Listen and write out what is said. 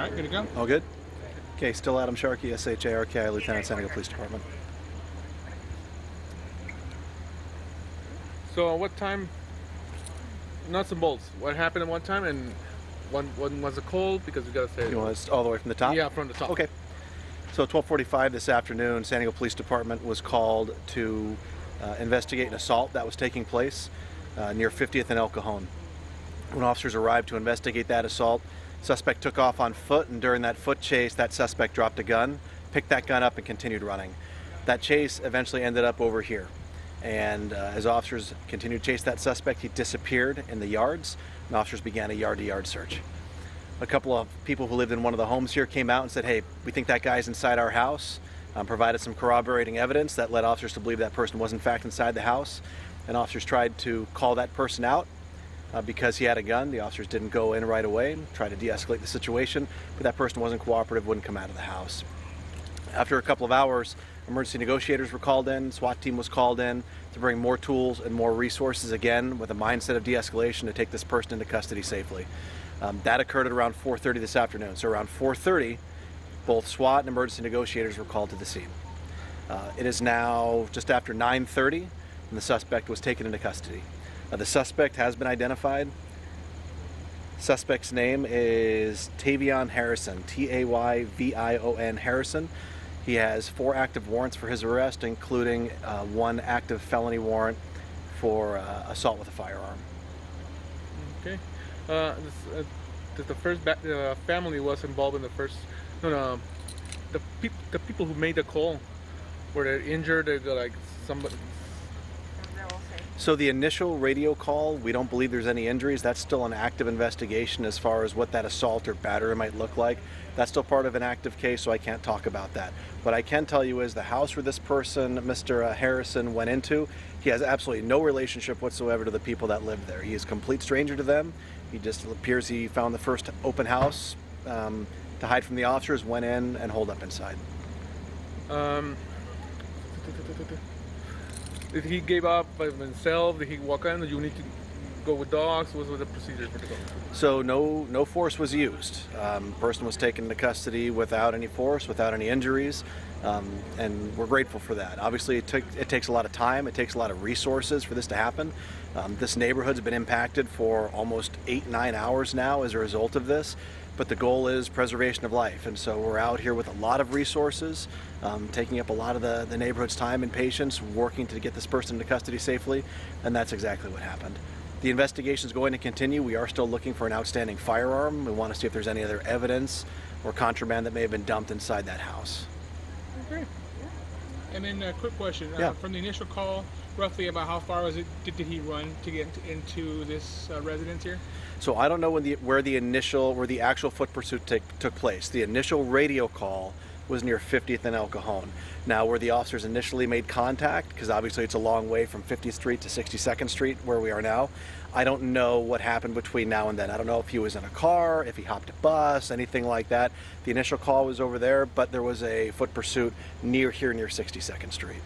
All right, good to go. All good? Okay, still Adam Sharki, SHARKI, Lieutenant San Diego Police Department. So what time, nuts and bolts, what happened at one time and one was a call, because we got to say You want us all the way from the top? Yeah, from the top. Okay. So 12:45 this afternoon, San Diego Police Department was called to investigate an assault that was taking place near 50th and El Cajon. When officers arrived to investigate that assault, suspect took off on foot, and during that foot chase, that suspect dropped a gun, picked that gun up, and continued running. That chase eventually ended up over here. And as officers continued to chase that suspect, he disappeared in the yards, and officers began a yard-to-yard search. A couple of people who lived in one of the homes here came out and said, hey, we think that guy's inside our house, provided some corroborating evidence that led officers to believe that person was in fact inside the house. And officers tried to call that person out because he had a gun. The officers didn't go in right away, tried to de-escalate the situation, but that person wasn't cooperative, wouldn't come out of the house. After a couple of hours, emergency negotiators were called in, SWAT team was called in to bring more tools and more resources, again with a mindset of de-escalation, to take this person into custody safely. That occurred at around 4:30 this afternoon. So around 4:30, both SWAT and emergency negotiators were called to the scene. It is now just after 9:30, and the suspect was taken into custody. The suspect has been identified. Suspect's name is Tavion Harrison, Tayvion Harrison. He has 4 active warrants for his arrest, including 1 active felony warrant for assault with a firearm. Okay. The first family was involved in the first. The people who made the call, were they injured? They're like somebody. So the initial radio call, we don't believe there's any injuries. That's still an active investigation as far as what that assault or battery might look like. That's still part of an active case, so I can't talk about that. What I can tell you is the house where this person, Mr. Harrison, went into, he has absolutely no relationship whatsoever to the people that live there. He is a complete stranger to them. He just appears he found the first open house to hide from the officers, went in and holed up inside. Did he give up by himself? Did he walk in? Did you need to go with dogs? What was the procedure for the dog? So no force was used. Person was taken into custody without any force, without any injuries, and we're grateful for that. Obviously, it takes a lot of time. It takes a lot of resources for this to happen. This neighborhood's been impacted for almost 8-9 hours now as a result of this. But the goal is preservation of life, and so we're out here with a lot of resources, taking up a lot of the neighborhood's time and patience, working to get this person into custody safely, and that's exactly what happened. The investigation is going to continue. We are still looking for an outstanding firearm. We want to see if there's any other evidence or contraband that may have been dumped inside that house. Okay. And then a quick question. Yeah. From the initial call, roughly about how far was it? Did he run to get into this residence here? So I don't know where the actual foot pursuit took place. The initial radio call was near 50th and El Cajon. Now, where the officers initially made contact, because obviously it's a long way from 50th Street to 62nd Street where we are now, I don't know what happened between now and then. I don't know if he was in a car, if he hopped a bus, anything like that. The initial call was over there, but there was a foot pursuit near 62nd Street.